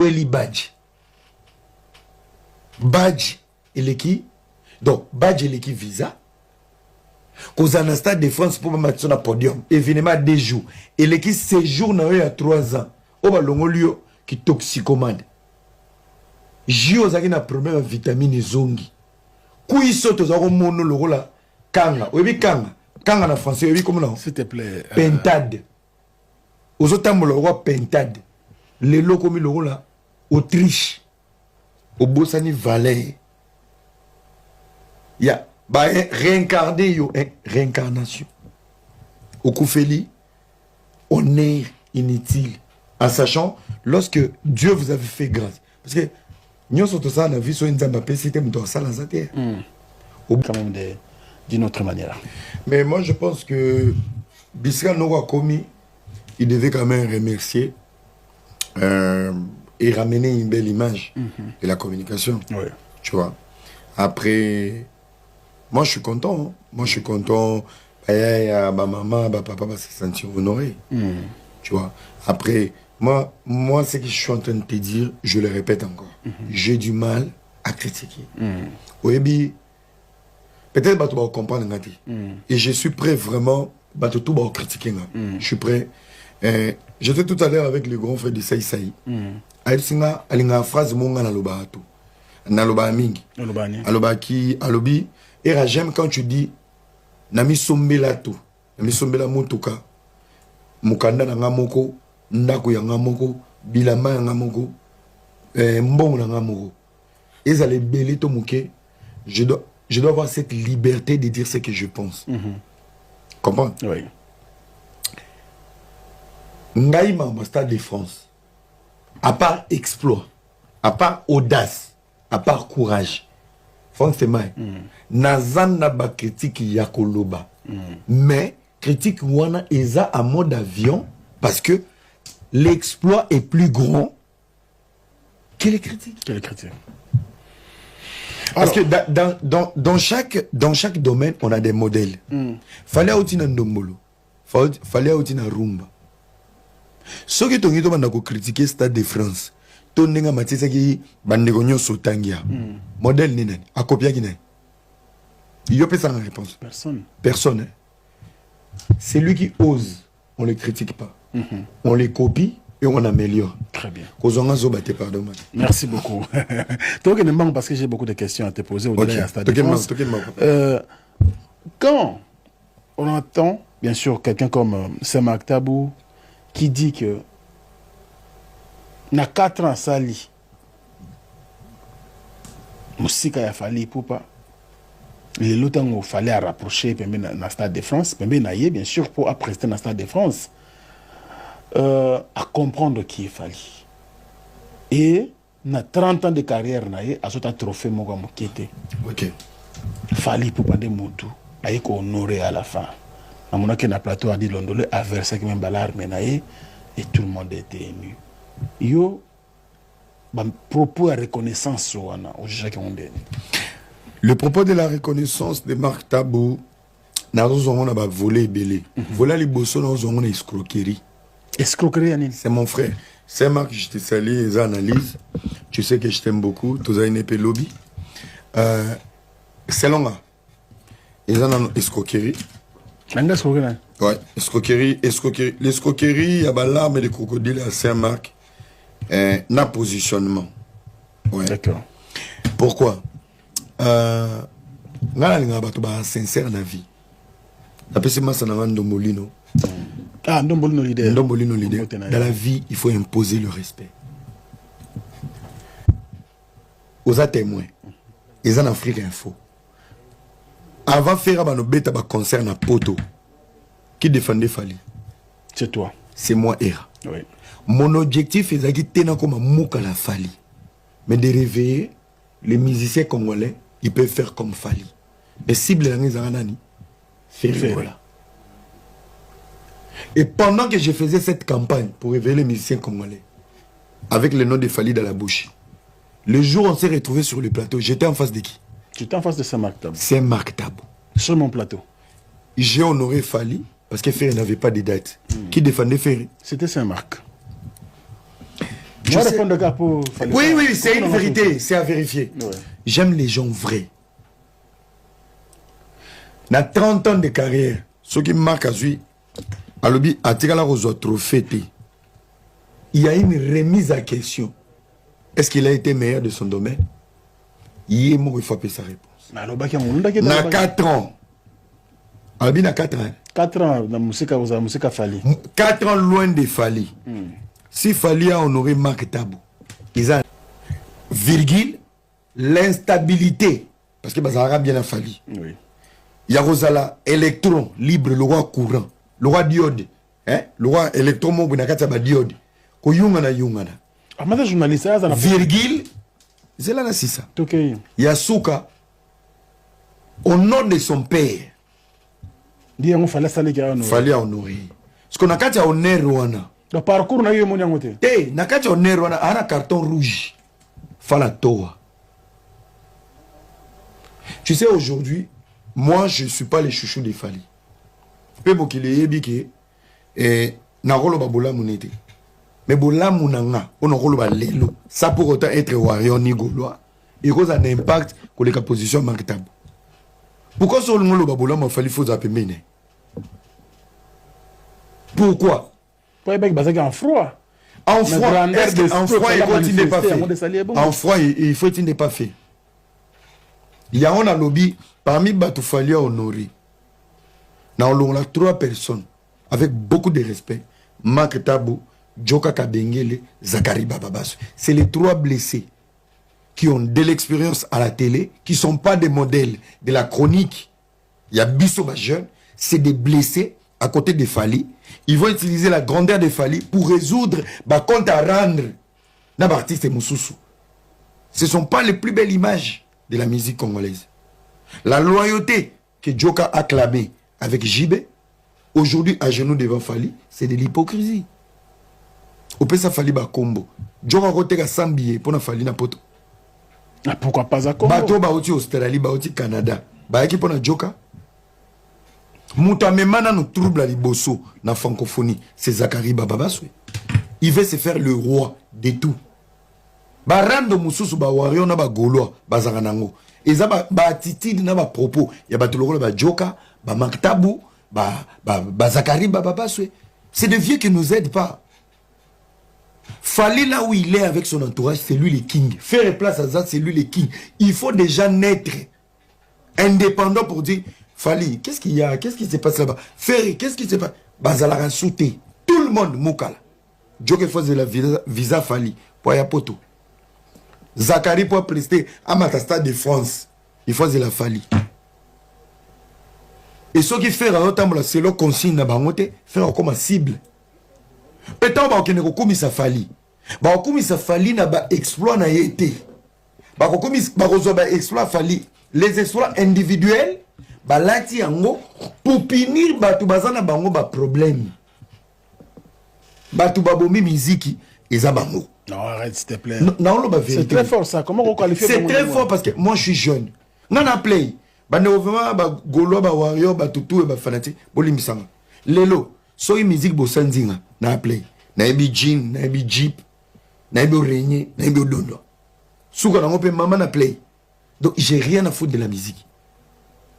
Eli badge. Badge et qui? Donc, badge et qui visa. Cause un stade de France pour mettre sur le podium. Événement des jours. Et qui séjourne il y a 3 ans. Au balongolio qui toxicomane. Jio zaki na problème vitamine zongi. Kui soto zako mono loko la kanga. Webi kanga. Kanga na français webi comment non? S'il te plaît. Pentade. Aux autres le roi pentade. Les locaux mi loko la Autriche. Au Bossani Valais. Ya ba réincarné yo réincarnation. Au Koufeli on est inutile en sachant lorsque Dieu vous avait fait grâce parce que nous sommes tous en vie sur une zambapé c'était mon ça la terre. Quand même d'une autre manière. Mais moi je pense que Bisca Noa Komi il devait quand même remercier et ramener une belle image de la communication. Oui. Tu vois. Après, moi je suis content. Hein. Moi je suis content. Ma maman, ma papa va se sentir honoré. Tu vois. Après, moi, ce que je suis en train de te dire, je le répète encore. J'ai du mal à critiquer. Oui, peut-être que tu vas comprendre. Et je suis prêt vraiment à critiquer. Je suis prêt. J'étais tout à l'heure avec le grand frère de Saï Saï. Aïsinga, alinga phrase monga na loba to. Na loba mingi. Aloba ki alobi et j'aime quand tu dis nami sombela to. Nami sombela motoka. Mukanda na ngamoko, ndako ya ngamoko, bilama ya ngamoko, mbongo na ngamoko. Et ça les belé to muke. Je dois avoir cette liberté de dire ce que je pense. Comprends? Oui. Ngaïma au Stade de France. À part exploit, à part audace, à part courage, forcément, Nazan n'a pas critique Yakoloba. Mais critique Wana Eza à mode avion parce que l'exploit est plus grand que les critiques. Parce que dans chaque domaine, on a des modèles. Fallait outil na ndombolo, fallait outil na rumba. Ce qui est critiquer Stade de France, Tonenga Matissa qui bandegonyo sotangia. Modèle nene, a copier qui n'est. Il y a personne en réponse. Personne. C'est lui qui ose, on ne le critique pas. On les copie et on améliore. Très bien. Merci beaucoup. Parce que j'ai beaucoup de questions à te poser au-delà de Stade de France. Quand on entend, bien sûr, quelqu'un comme Semak Tabou, qui dit que na 4 ans sali musika ya fali poupa les lotango fallait rapprocher pembe na Stade de France pembe na bien sûr pour après na Stade de France à comprendre qui est fali et na 30 ans de carrière na ye azota trophée moko mokete. OK. Fali poupa de mutu aye ko honorer à la fin. À mon avis, na plateau a dit Londolé a versé même balar menaye et tout le monde était ému. Yo, propos à reconnaissance au juge qui ont donné. Le propos de la reconnaissance de Marc Tabou, nous avons volé belé. Voilà les bossons, nous avons escroquerie. Escroquerie, Anil. C'est mon frère. C'est Marc, je te salue, les analyses. Tu sais que je t'aime beaucoup. Tu as une épée lobby. C'est long. Ils ont escroquerie. Ouais, escroquerie. L'escroquerie, il y a l'arme de crocodile à Saint-Marc. Na positionnement. Ouais. D'accord. Pourquoi? Sincère dans la vie. Ah, Ndombolino leader. Ndombolino leader. Dans la vie, il faut imposer le respect. Aux témoins. Ils en Afrique Info. Avant de faire un concert à Poto, qui défendait Fali? C'est toi. C'est moi, Era. Oui. Mon objectif est de tenir comme un mouka la Fali. Mais de réveiller les musiciens congolais, ils peuvent faire comme Fali. Mais cible les Zanani, faire voilà. Et pendant que je faisais cette campagne pour réveiller les musiciens congolais, avec le nom de Fali dans la bouche, le jour où on s'est retrouvé sur le plateau, j'étais en face de qui? Tu étais en face de Saint-Marc Tabou. Saint-Marc Tabou. Sur mon plateau. J'ai honoré Fali parce que Ferry n'avait pas de date. Qui défendait Ferry? C'était Saint-Marc. Moi, répondre de pour... Oui, oui, c'est une vérité, c'est à vérifier. Ouais. J'aime les gens vrais. Dans 30 ans de carrière, ce qui me marque à lui, à l'objet, à Tigala Rosa trophée, il y a une remise à question. Est-ce qu'il a été meilleur de son domaine? Il faut appeler sa réponse. Dans 4 ans, Albi n'a 4 ans. 4 ans, dans la musique Fali. 4 ans loin de Fali. Si Fali a honoré Marc Tabou, ils ont virgule, l'instabilité. Parce que Bazara bien a Fali. Oui. Il y a Rosala, électron, libre, le roi courant, le roi diode. Hein? Le roi électron, mon diode. Ko yungana yungana. Ah, mais journaliste, ça n'a virgule, c'est là, c'est ça. Ok. Yasuka, au nom de son père, Dis, on fallait ça, les gars. fallait honorer. Parce qu'on a qu'à honorer Rwanda. Le parcours, n'a eu mon yangote. Eh, n'a qu'à honorer Rwanda, on a un carton rouge. Fala toa. Tu sais, aujourd'hui, moi, je ne suis pas le chouchou des Fali. Peu bon qu'il est ébiqué, et n'a pas le babola monete. Mais bola munanga, on a rôle lelo. Ça pour autant être warrior ni gaulois. Et cause un impact que les positions manquent tabou. Pourquoi sur le monde babola m'a fallu faut appeler? Pourquoi? Pour les mecs, en froid. En froid, en froid, il n'est pas fait. En froid, il faut qu'il n'est pas fait. Il y a un lobby parmi Batoufali honoré. On a 3 personnes avec beaucoup de respect. Marc Tabou, Joka Kabengele, Zakari Bababas. C'est les 3 blessés qui ont de l'expérience à la télé, qui ne sont pas des modèles de la chronique. Il y a Bissoma jeune, c'est des blessés à côté de Fali. Ils vont utiliser la grandeur de Fali pour résoudre le compte à rendre dans l'artiste Moussoussou. Ce ne sont pas les plus belles images de la musique congolaise. La loyauté que Joka a clamée avec JB, aujourd'hui à genoux devant Fali, c'est de l'hypocrisie. Au peut ça Fali Bakombo. Joka a 100 billets pour Fali na poto. Pourquoi pas à Congo? Bato baoti Australie, baoti Canada. Baaki pour na Joka. Mouta memana nous trouble à liboso na francophonie. C'est Zakari Bababaswe. Il veut se faire le roi de tout. Barando mususu ba wario na ba goloa bazaranango. Eza ba attitude na ba propos. Ya ba tuloko ba Joka, ba Maktabu, ba Zakari Bababaswe. C'est des vieux qui nous aident pas. Fallait là où il est avec son entourage, c'est lui le king. Faire place à ça, c'est lui le king. Il faut déjà naître indépendant pour dire Fali, qu'est-ce qu'il y a? Qu'est-ce qui se passe là-bas? Ferry, qu'est-ce qui se passe? Bazalara sauté. Tout le monde, Moukala. Djoké faisait la visa Fali. Pour Yapoto. Zakari pour prester à Matastade de France. Il faisait la Fali. Et ce qui fait en c'est le consigne na bangote, faire comme cible. Peut-être que nous avons sa Fali. Nous avons sa Fali na ba exploit na été. Nous avons exploit Fali. Les exploits individuels, balati yango pour punir batu bazana bango ba problème. Batu babomi miziki eza bango. Non, arrête s'il te plaît. C'est très fort ça. Comment on qualifie? C'est très fort parce que moi je suis jeune. Non, non, play. Vraiment, ba golo, ba warrior, ba tutu, ba fanatique. Bolimisanga. Lelo, soy musique bosanzinga. Na play. Na ebi jean, na ebi jeep, na ebi régné, na ebi dondo. Souka na ngope maman na play. Donc j'ai rien à foutre de la musique.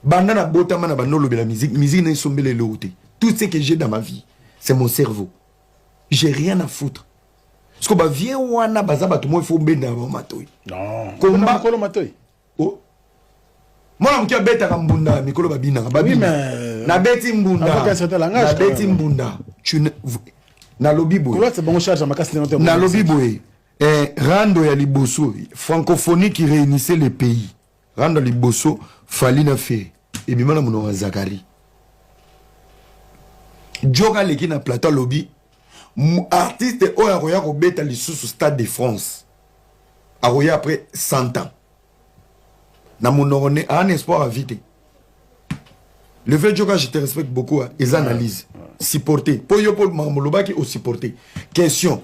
Bandana bota mana banolo de la musique. Musique n'est sombé les lots. Tout ce que j'ai dans ma vie, c'est mon cerveau. J'ai rien à foutre. Parce que bah viens wana bazaba tout moi il faut benda avant matoi. Non. Combat kolo matoi. Oh. Moi on qui beta kambunda mikolo babina babina. Oui mais na beti mbunda. Avec un certain langage. Na beti mbunda. Tu na lobby boy. Comment c'est bon charge ma casse de na lobby boy. Rando ya liboso francophonie qui réunissait les pays. Rando liboso fali na fait et bimana muno Zakari. Joka leki na plateau lobby. Artiste oya roya ko beta li sous stade de France. A roya après 100 ans. Na monorone un espoir à vite. Le fait Joka je te respecte beaucoup les analyses. Supporter. Pour yo pour mamoloba qui au supporter. Question.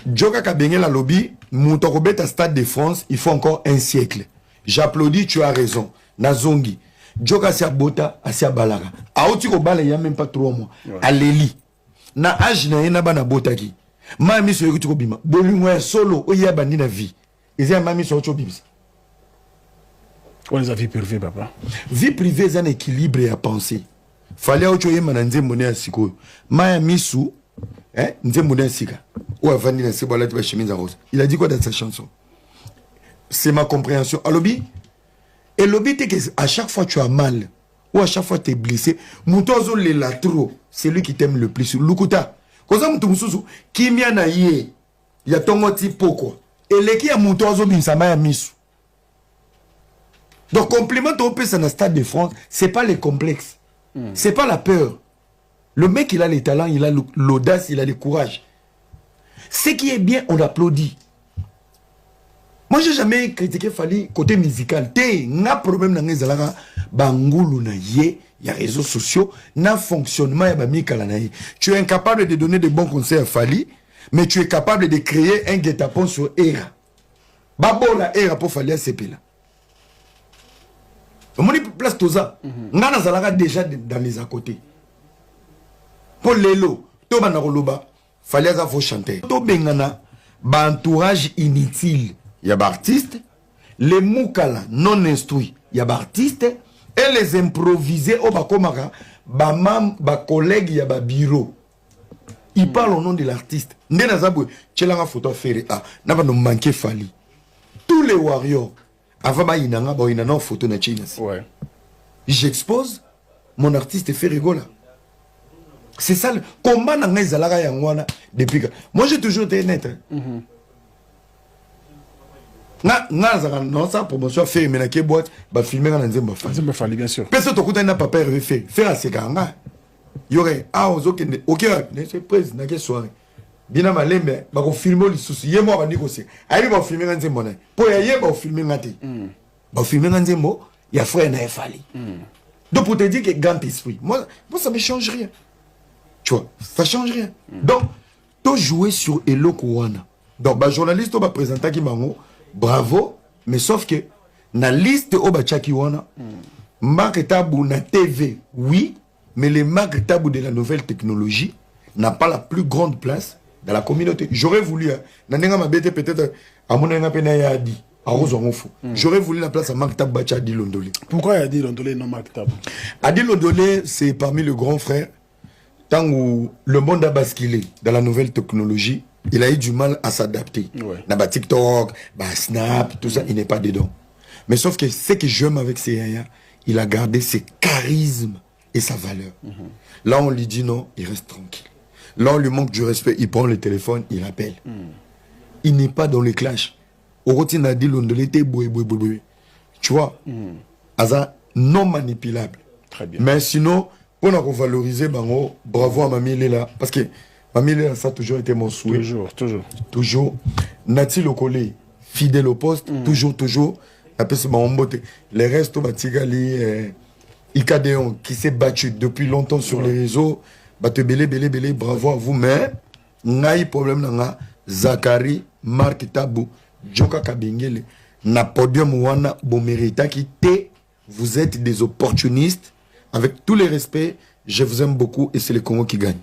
Joka Kabengé la lobby, moutoko beta stade de France, il faut encore un siècle. J'applaudis, tu as raison. Nazongi. Joka sia bota, asia balaga. A oti ko bala il y a même pas 3 mois. À Leli. Na âge na yena bana botaki. ma miso yoki to bima bolingo ya solo oya bandi na vie ezia ma miso to bimisa on les a vie privée papa vie privée c'est un équilibre à penser fallait autre yema na nzembo ne asiko ma miso nzembo ne asika ou avandi na sebo la tu chemise rose il a dit quoi dans sa chanson c'est ma compréhension alobi et lobby que à chaque fois tu as mal ou à chaque fois tu es blessé mutozo le la trop c'est lui qui t'aime le plus lukuta koza mutu mususu kimia na ye ya tongo tipo quoi et le qui a mutozo binsama ya misu donc compliment au pèse dans Stade de France c'est pas les complexes c'est pas la peur le mec il a les talents il a l'audace il a le courage ce qui est bien on applaudit. Moi, j'ai jamais critiqué Fally côté musical. N'a problème dans les alara bangoulou na yé, il y a réseaux sociaux, n'a fonctionnement ya bamikala na yé. Tu es incapable de donner de bons conseils à Fally, mais tu es capable de créer un guet-apens sur Era. Babo la Era pour Fally à CP là. Mon place tout ça. N'a na zalara déjà dans les à côté. Pour Lelo, to banaroloba, Fally à faut chanter. To bengana, ba entourage inutile. Il y a des artistes, les moukala non instruits, il y a des artistes, et les improvisés, au bakomara, ba collègues, il y a des bureaux. Ils parlent au nom de l'artiste. N'enazabou, tu as une photo faire, n'a pas nous manquer Fally. Tous les warriors, avant ba inanga, ba inana photo na China. Ouais. J'expose, mon artiste fait rigoler. C'est ça, comment n'a pas zalaga yangwana depuis. Moi j'ai toujours été net. Non, ça promotion fait mais na boîte ba filmer na nzemba Fally bien sûr personne to kuta na papa refait faire à ces gars y aurait ozokende OK ne surprise na ke soirée bina malembe ba ko filmer le souci yemo ba négocier ayi ba filmer na nzembo na po ya ye ba filmer ngati ba filmer na nzembo ya frère na Fally donc pour te dire que grand esprit moi ça me change rien tu vois ça change rien donc to jouer sur eloko wana donc ba journaliste ba présenter ki mango bravo, mais sauf que na liste oba chaki wana marque tabou na TV, oui, mais les marques tabou de la nouvelle technologie n'a pas la plus grande place dans la communauté. J'aurais voulu, nanenga ma bête peut-être à mon pena ya dit, à Rosonfou. J'aurais voulu la place à marque tabou à Adi Londolé. Pourquoi Adi Londolé non marque tabou? Adi Londolé, c'est parmi les grands frères. Tant où le monde a basculé dans la nouvelle technologie, il a eu du mal à s'adapter. Ouais. Dans TikTok, Snap, tout ça, il n'est pas dedans. Mais sauf que ce que j'aime avec Seyaya, il a gardé ses charismes et sa valeur. Là, on lui dit non, il reste tranquille. Là, on lui manque du respect, il prend le téléphone, il appelle. Il n'est pas dans les clashs. Au routine a dit l'ondolé, tu vois, Aza non manipulable. Très bien. Mais sinon, pour nous valoriser, bravo à Mamie Léla. Parce que Mamie Léla, ça a toujours été mon souhait. Toujours. Nati Lokole, fidèle au poste, toujours. Les restes, Batigali, Ikadeon, qui s'est battu depuis longtemps sur les réseaux, belé, bravo à vous. Mais, n'a problème, n'a Zakari, Marc Tabou, Joka Kabingele, na podium wana bomerita qui té, vous êtes des opportunistes. Avec tous les respects, je vous aime beaucoup et c'est le Congo qui gagne.